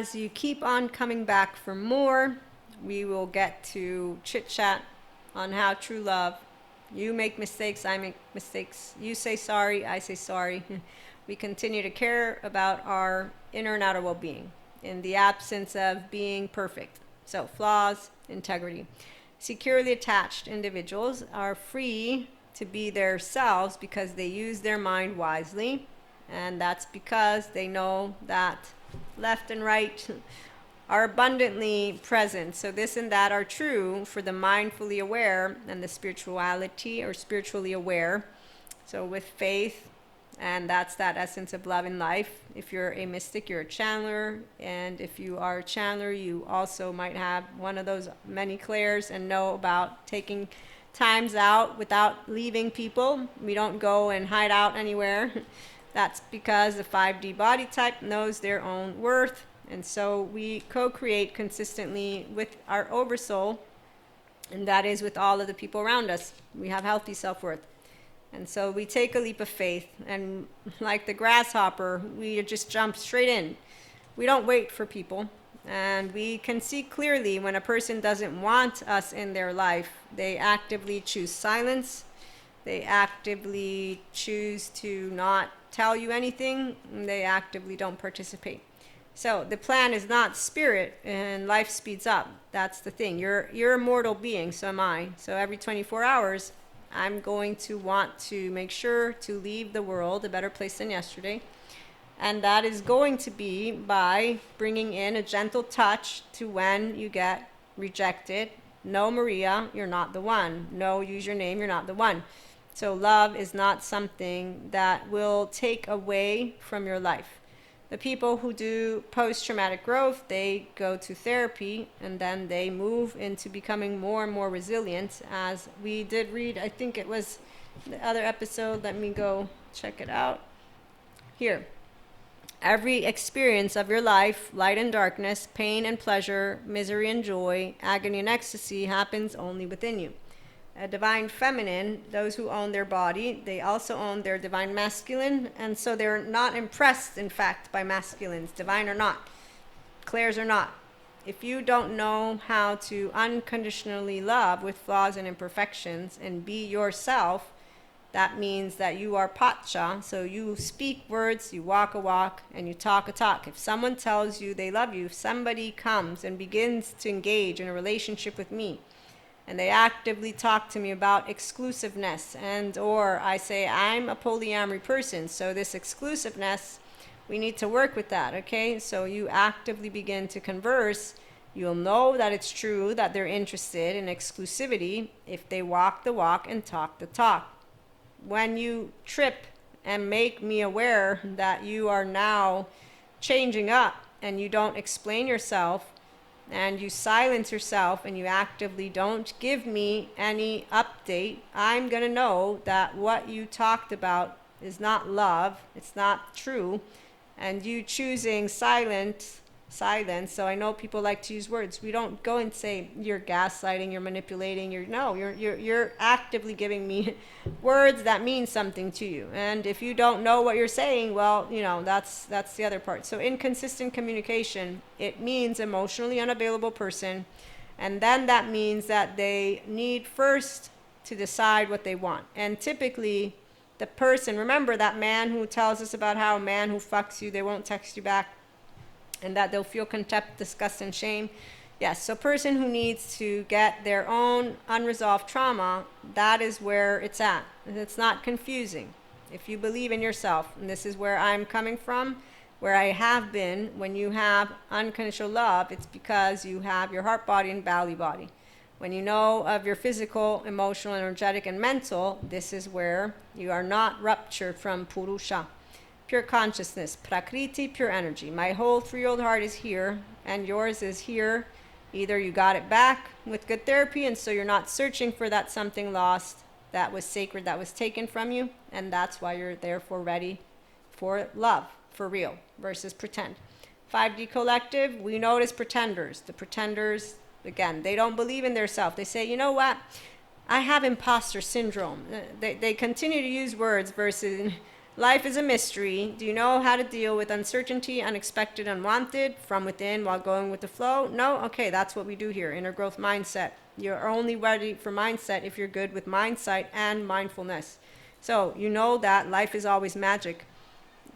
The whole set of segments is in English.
as you keep on coming back for more, we will get to chit chat on how true love. You make mistakes, I make mistakes. You say sorry, I say sorry. We continue to care about our inner and outer well being in the absence of being perfect. So, flaws, integrity. Securely attached individuals are free to be themselves because they use their mind wisely, and that's because they know that left and right are abundantly present. So this and that are true for the mindfully aware and the spirituality or spiritually aware. So with faith, and that's that essence of love in life. If you're a mystic, you're a channeler. And if you are a channeler, you also might have one of those many clairs and know about taking times out without leaving people. We don't go and hide out anywhere. That's because the 5D body type knows their own worth. And so we co-create consistently with our oversoul, and that is with all of the people around us. We have healthy self-worth. And so we take a leap of faith, and like the grasshopper, we just jump straight in. We don't wait for people, and we can see clearly when a person doesn't want us in their life. They actively choose silence. They actively choose to not tell you anything, and they actively don't participate. So the plan is not spirit, and life speeds up. That's the thing. You're a mortal being, so am I. So every 24 hours, I'm going to want to make sure to leave the world a better place than yesterday. And that is going to be by bringing in a gentle touch to when you get rejected. No, Maria, you're not the one. No, use your name, you're not the one. So love is not something that will take away from your life. The people who do post-traumatic growth, they go to therapy and then they move into becoming more and more resilient. As we did read, I think it was the other episode, let me go check it out. Here. Every experience of your life, light and darkness, pain and pleasure, misery and joy, agony and ecstasy, happens only within you. A divine feminine, those who own their body, they also own their divine masculine, and so they're not impressed, in fact, by masculines, divine or not, clairs or not. If you don't know how to unconditionally love with flaws and imperfections and be yourself, that means that you are pacha, so you speak words, you walk a walk, and you talk a talk. If someone tells you they love you, if somebody comes and begins to engage in a relationship with me, and they actively talk to me about exclusiveness, and or I say I'm a polyamory person, so this exclusiveness, we need to work with that, okay? So you actively begin to converse. You'll know that it's true that they're interested in exclusivity if they walk the walk and talk the talk. When you trip and make me aware that you are now changing up and you don't explain yourself, and you silence yourself and you actively don't give me any update, I'm going to know that what you talked about is not love, it's not true, and you choosing silence. So I know people like to use words. We don't go and say you're gaslighting, you're manipulating, you're actively giving me words that mean something to you. And if you don't know what you're saying, well, that's the other part. So inconsistent communication, it means emotionally unavailable person, and then that means that they need first to decide what they want. And typically the person, remember that man who tells us about how a man who fucks you, they won't text you back, and that they'll feel contempt, disgust, and shame. Yes, so person who needs to get their own unresolved trauma, that is where it's at. And it's not confusing. If you believe in yourself, and this is where I'm coming from, where I have been, when you have unconditional love, it's because you have your heart body and belly body. When you know of your physical, emotional, energetic, and mental, this is where you are not ruptured from Purusha. Pure consciousness, Prakriti, pure energy. My whole 3-year-old heart is here, and yours is here. Either you got it back with good therapy, and so you're not searching for that something lost that was sacred, that was taken from you, and that's why you're therefore ready for love, for real, versus pretend. 5D collective, we notice pretenders. The pretenders, again, they don't believe in their self. They say, you know what? I have imposter syndrome. They continue to use words versus Life is a mystery. Do you know how to deal with uncertainty, unexpected, unwanted, from within while going with the flow? No? Okay, that's what we do here. Inner growth mindset. You're only ready for mindset if you're good with mindsight and mindfulness. So you know that life is always magic.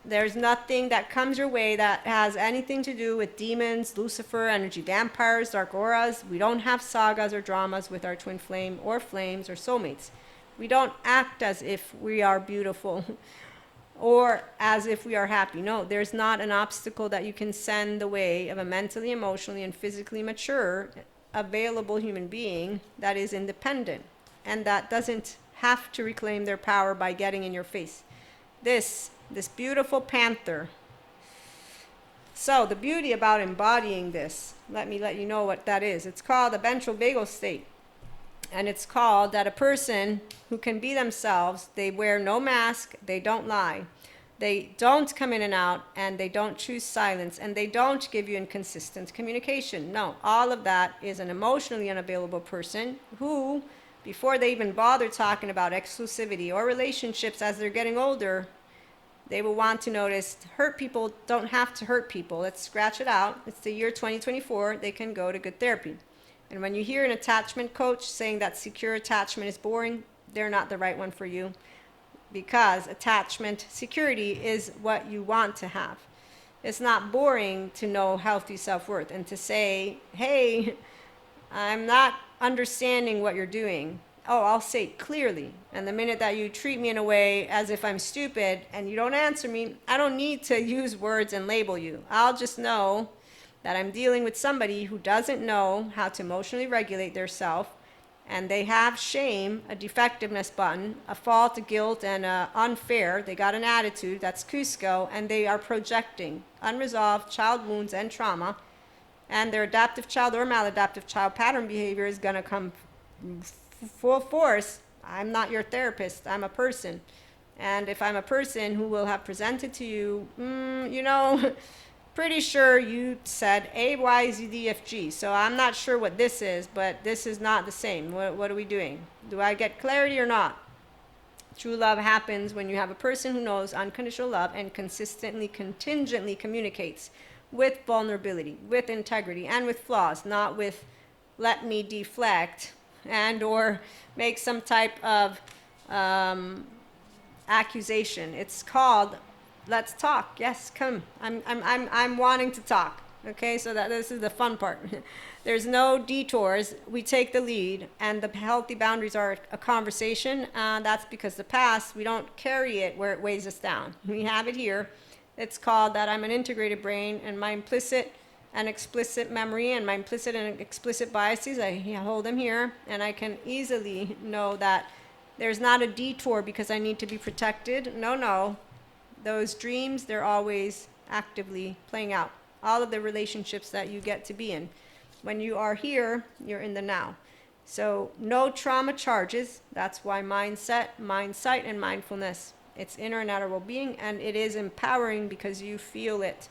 There's nothing that comes your way that has anything to do with demons, Lucifer, energy vampires, dark auras. We don't have sagas or dramas with our twin flame or flames or soulmates. We don't act as if we are beautiful or as if we are happy. No, there's not an obstacle that you can send the way of a mentally, emotionally, and physically mature, available human being that is independent and that doesn't have to reclaim their power by getting in your face. This beautiful panther. So the beauty about embodying this, let me let you know what that is. It's called a ventral vagal state. And it's called that a person who can be themselves, they wear no mask, they don't lie, they don't come in and out, and they don't choose silence, and they don't give you inconsistent communication. No, all of that is an emotionally unavailable person who, before they even bother talking about exclusivity or relationships as they're getting older, they will want to notice hurt people don't have to hurt people. Let's scratch it out. It's the year 2024. They can go to good therapy. And when you hear an attachment coach saying that secure attachment is boring, they're not the right one for you, because attachment security is what you want to have. It's not boring to know healthy self-worth and to say, hey, I'm not understanding what you're doing. Oh, I'll say it clearly. And the minute that you treat me in a way as if I'm stupid and you don't answer me, I don't need to use words and label you. I'll just know that I'm dealing with somebody who doesn't know how to emotionally regulate their self, and they have shame, a defectiveness button, a fault, a guilt, and unfair. They got an attitude, that's Cusco, and they are projecting unresolved child wounds and trauma, and their adaptive child or maladaptive child pattern behavior is going to come full force. I'm not your therapist, I'm a person. And if I'm a person who will have presented to you, pretty sure you said A, Y, Z, D, F, G. So I'm not sure what this is, but this is not the same. What are we doing? Do I get clarity or not? True love happens when you have a person who knows unconditional love and consistently, contingently communicates with vulnerability, with integrity, and with flaws, not with let me deflect and or make some type of accusation. It's called let's talk. Yes, come. I'm wanting to talk. Okay, so that this is the fun part. There's no detours. We take the lead, and the healthy boundaries are a conversation. That's because the past, we don't carry it where it weighs us down. We have it here. It's called that I'm an integrated brain, and my implicit and explicit memory and my implicit and explicit biases, I hold them here, and I can easily know that there's not a detour because I need to be protected. No. Those dreams, they're always actively playing out. All of the relationships that you get to be in. When you are here, you're in the now. So no trauma charges. That's why mindset, mindsight, and mindfulness. It's inner and outer well-being, and it is empowering because you feel it.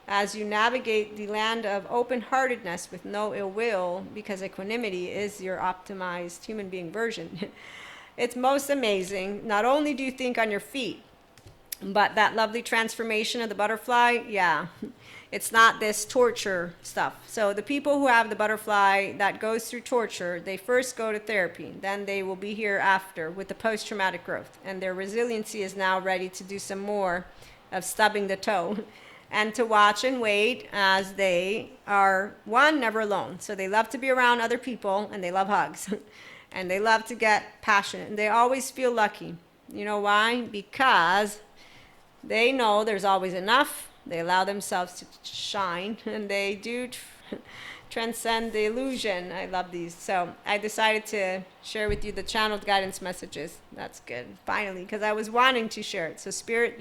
As you navigate the land of open-heartedness with no ill will, because equanimity is your optimized human being version. It's most amazing. Not only do you think on your feet, but that lovely transformation of the butterfly, yeah, it's not this torture stuff. So the people who have the butterfly that goes through torture, they first go to therapy. Then they will be here after with the post-traumatic growth. And their resiliency is now ready to do some more of stubbing the toe and to watch and wait as they are, one, never alone. So they love to be around other people, and they love hugs. And they love to get passionate. And they always feel lucky. You know why? Because they know there's always enough. They allow themselves to shine, and they do transcend the illusion. I love these. So I decided to share with you the channeled guidance messages. That's good, finally, because I was wanting to share it. So Spirit,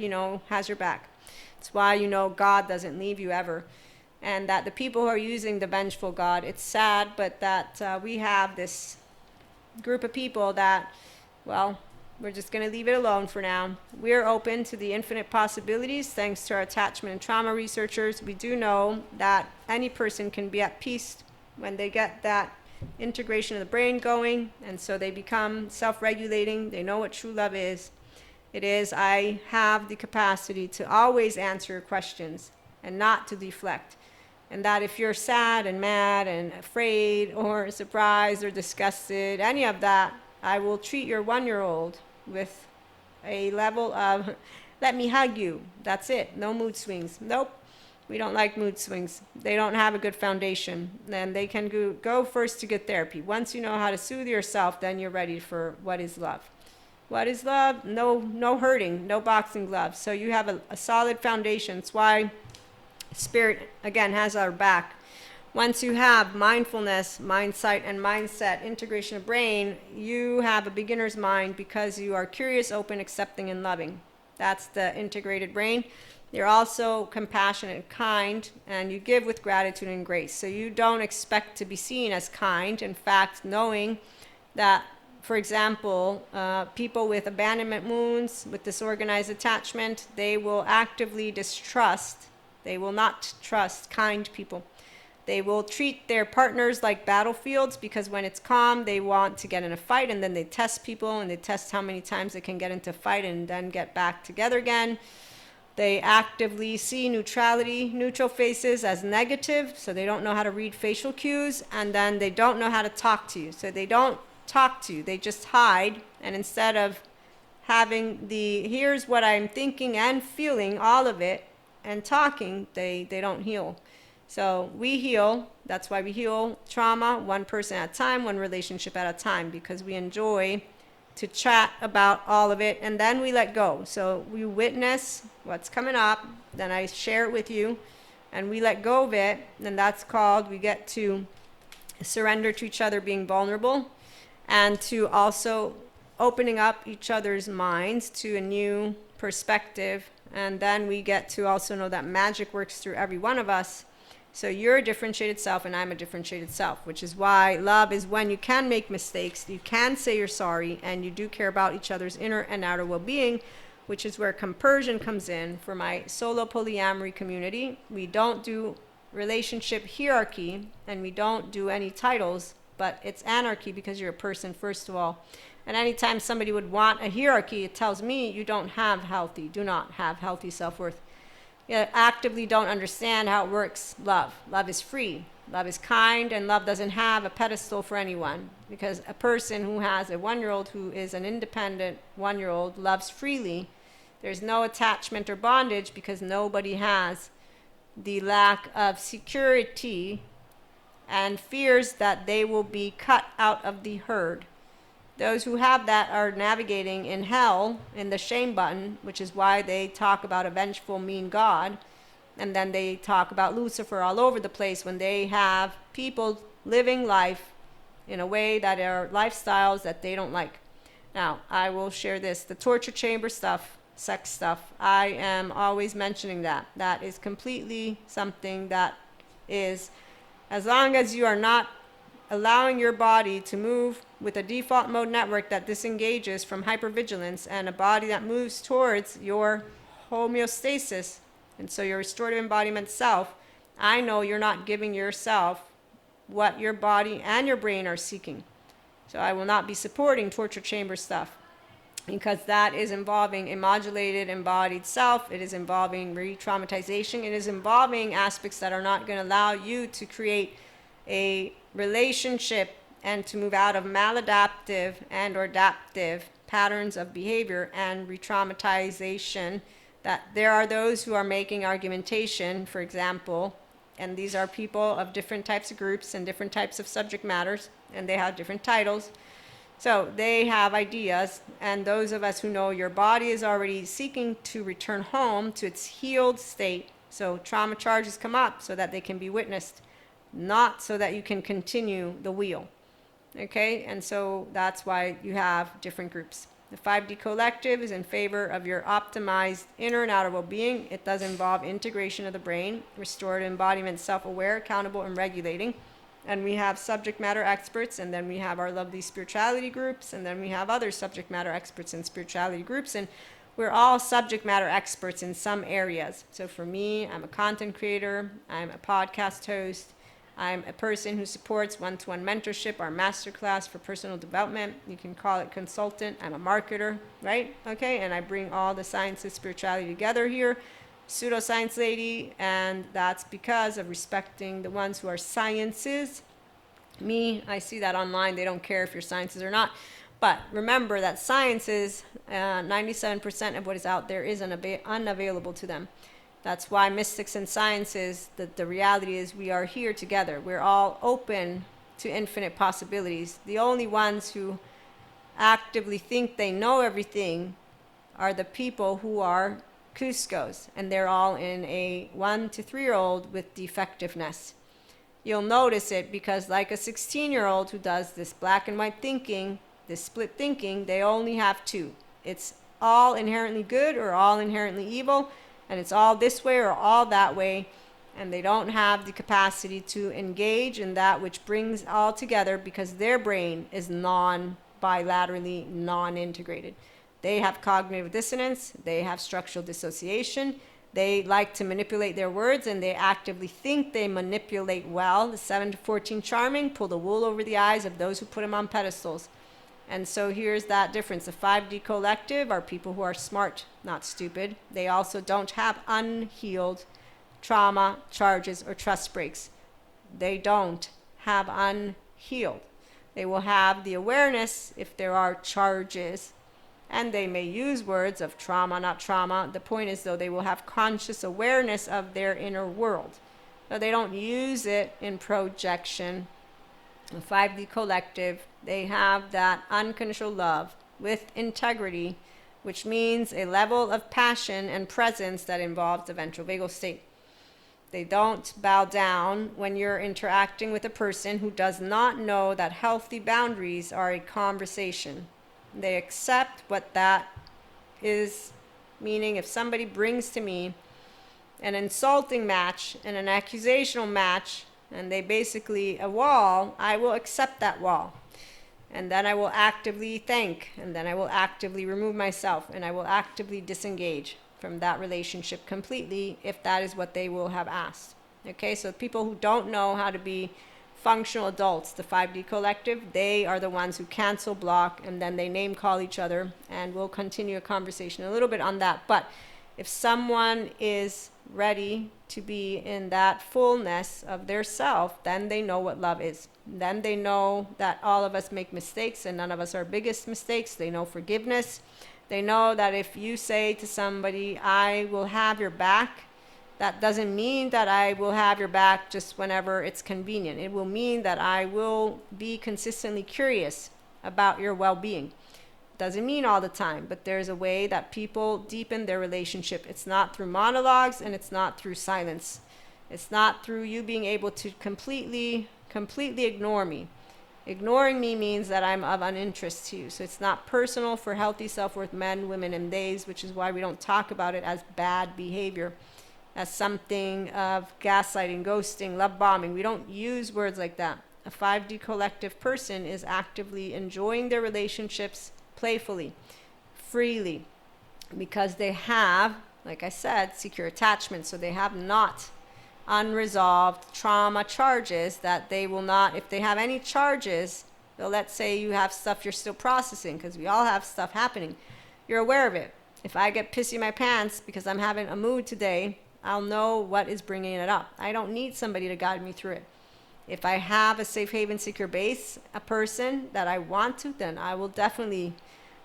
has your back. It's why God doesn't leave you ever. And that the people who are using the vengeful God, it's sad, but that we have this group of people that, we're just going to leave it alone for now. We're open to the infinite possibilities thanks to our attachment and trauma researchers. We do know that any person can be at peace when they get that integration of the brain going, and so they become self-regulating. They know what true love is, It is, I have the capacity to always answer your questions and not to deflect. And that if you're sad and mad and afraid or surprised or disgusted, any of that, I will treat your 1-year-old with a level of, let me hug you. That's it. No mood swings. Nope. We don't like mood swings. They don't have a good foundation. And they can go first to good therapy. Once you know how to soothe yourself, then you're ready for what is love. What is love? No hurting, no boxing gloves. So you have a solid foundation. It's why Spirit, again, has our back. Once you have mindfulness, mindsight, and mindset, integration of brain, you have a beginner's mind because you are curious, open, accepting, and loving. That's the integrated brain. You're also compassionate and kind, and you give with gratitude and grace. So you don't expect to be seen as kind. In fact, knowing that, for example, people with abandonment wounds, with disorganized attachment, they will actively distrust. They will not trust kind people. They will treat their partners like battlefields because when it's calm, they want to get in a fight, and then they test people and they test how many times they can get into a fight and then get back together again. They actively see neutral faces as negative, so they don't know how to read facial cues, and then they don't know how to talk to you. So they don't talk to you, they just hide, and instead of having here's what I'm thinking and feeling, all of it, and talking, they don't heal. So we heal. That's why we heal trauma one person at a time, one relationship at a time, because we enjoy to chat about all of it, and then we let go. So we witness what's coming up, then I share it with you, and we let go of it, and that's called, we get to surrender to each other, being vulnerable, and to also opening up each other's minds to a new perspective. And then we get to also know that magic works through every one of us. So you're a differentiated self and I'm a differentiated self, which is why love is when you can make mistakes, you can say you're sorry, and you do care about each other's inner and outer well-being, which is where compersion comes in. For my solo polyamory community, we don't do relationship hierarchy and we don't do any titles, but it's anarchy because you're a person first of all. And anytime somebody would want a hierarchy, it tells me you do not have healthy self-worth. You actively don't understand how it works. Love is free, love is kind, and love doesn't have a pedestal for anyone, because a person who has a 1-year-old who is an independent 1-year-old loves freely. There's no attachment or bondage because nobody has the lack of security and fears that they will be cut out of the herd. Those who have that are navigating in hell in the shame button, which is why they talk about a vengeful, mean God. And then they talk about Lucifer all over the place when they have people living life in a way that are lifestyles that they don't like. Now, I will share this. The torture chamber stuff, sex stuff, I am always mentioning that. That is completely something that is, as long as you are not allowing your body to move with a default mode network that disengages from hypervigilance, and a body that moves towards your homeostasis, and so your restorative embodiment self, I know you're not giving yourself what your body and your brain are seeking. So I will not be supporting torture chamber stuff, because that is involving a modulated embodied self. It is involving re-traumatization. It is involving aspects that are not going to allow you to create a relationship and to move out of maladaptive and or adaptive patterns of behavior and re-traumatization. That there are those who are making argumentation, for example, and these are people of different types of groups and different types of subject matters, and they have different titles. So they have ideas, and those of us who know your body is already seeking to return home to its healed state. So trauma charges come up so that they can be witnessed, not so that you can continue the wheel. Okay, and so that's why you have different groups. The 5D collective is in favor of your optimized inner and outer well-being. It does involve integration of the brain, restored embodiment, self-aware, accountable, and regulating. And we have subject matter experts, and then we have our lovely spirituality groups, and then we have other subject matter experts in spirituality groups, and we're all subject matter experts in some areas. So for me, I'm a content creator, I'm a podcast host, I'm a person who supports one-to-one mentorship or masterclass for personal development. You can call it consultant. I'm a marketer, right? Okay, and I bring all the sciences, spirituality together here. Pseudoscience lady, and that's because of respecting the ones who are sciences. Me, I see that online. They don't care if you're sciences or not. But remember that sciences, 97% of what is out there is unavailable to them. That's why mystics and sciences, the reality is we are here together. We're all open to infinite possibilities. The only ones who actively think they know everything are the people who are Cuscos, and they're all in a 1 to 3-year-old with defectiveness. You'll notice it because like a 16-year-old who does this black and white thinking, this split thinking, they only have two. It's all inherently good or all inherently evil, and it's all this way or all that way, and they don't have the capacity to engage in that which brings all together because their brain is bilaterally non-integrated. They have cognitive dissonance, they have structural dissociation, they like to manipulate their words, and they actively think they manipulate well. The 7 to 14 charming pull the wool over the eyes of those who put them on pedestals. And so here's that difference. The 5D collective are people who are smart, not stupid. They also don't have unhealed trauma, charges, or trust breaks. They don't have unhealed. They will have the awareness if there are charges, and they may use words of trauma, not trauma. The point is, though, they will have conscious awareness of their inner world. So they don't use it in projection. The 5D collective, they have that unconditional love with integrity, which means a level of passion and presence that involves the ventral vagal state. They don't bow down when you're interacting with a person who does not know that healthy boundaries are a conversation. They accept what that is, meaning if somebody brings to me an insulting match and an accusational match, and they basically a wall, I will accept that wall. And then I will actively thank, and then I will actively remove myself, and I will actively disengage from that relationship completely if that is what they will have asked. Okay, so people who don't know how to be functional adults, the 5D collective, they are the ones who cancel, block, and then they name call each other, and we'll continue a conversation a little bit on that. But if someone is ready to be in that fullness of their self, then they know what love is. Then they know that all of us make mistakes and none of us are biggest mistakes. They know forgiveness. They know that if you say to somebody, I will have your back, that doesn't mean that I will have your back just whenever it's convenient. It will mean that I will be consistently curious about your well-being. Doesn't mean all the time, but there's a way that people deepen their relationship. It's not through monologues, and it's not through silence. It's not through you being able to completely ignore me. Ignoring me means that I'm of uninterest to you. So it's not personal for healthy self-worth men, women, and theys, which is why we don't talk about it as bad behavior, as something of gaslighting, ghosting, love bombing. We don't use words like that. A 5D collective person is actively enjoying their relationships playfully, freely, because they have, like I said, secure attachment. So they have not unresolved trauma charges that they will not, if they have any charges, so let's say you have stuff you're still processing, because we all have stuff happening, you're aware of it. If I get pissy in my pants because I'm having a mood today, I'll know what is bringing it up. I don't need somebody to guide me through it. If I have a safe haven, secure base, a person that I want to, then I will definitely,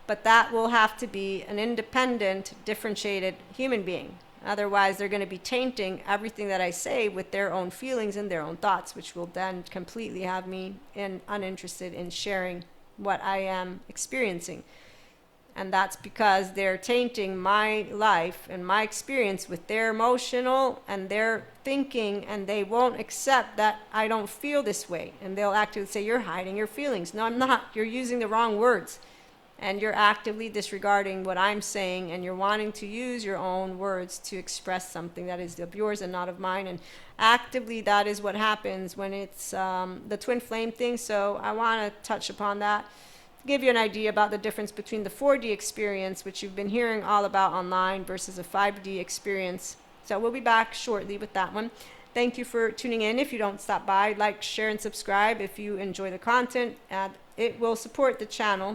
but that will have to be an independent, differentiated human being. Otherwise, they're going to be tainting everything that I say with their own feelings and their own thoughts, which will then completely have me uninterested in sharing what I am experiencing. And that's because they're tainting my life and my experience with their emotional and their thinking, and they won't accept that I don't feel this way. And they'll actively say, you're hiding your feelings. No, I'm not. You're using the wrong words. And you're actively disregarding what I'm saying, and you're wanting to use your own words to express something that is of yours and not of mine. And actively, that is what happens when it's the twin flame thing. So I want to touch upon that, give you an idea about the difference between the 4D experience, which you've been hearing all about online, versus a 5D experience. So we'll be back shortly with that one. Thank you for tuning in. If you don't stop by, like, share, and subscribe if you enjoy the content. It will support the channel.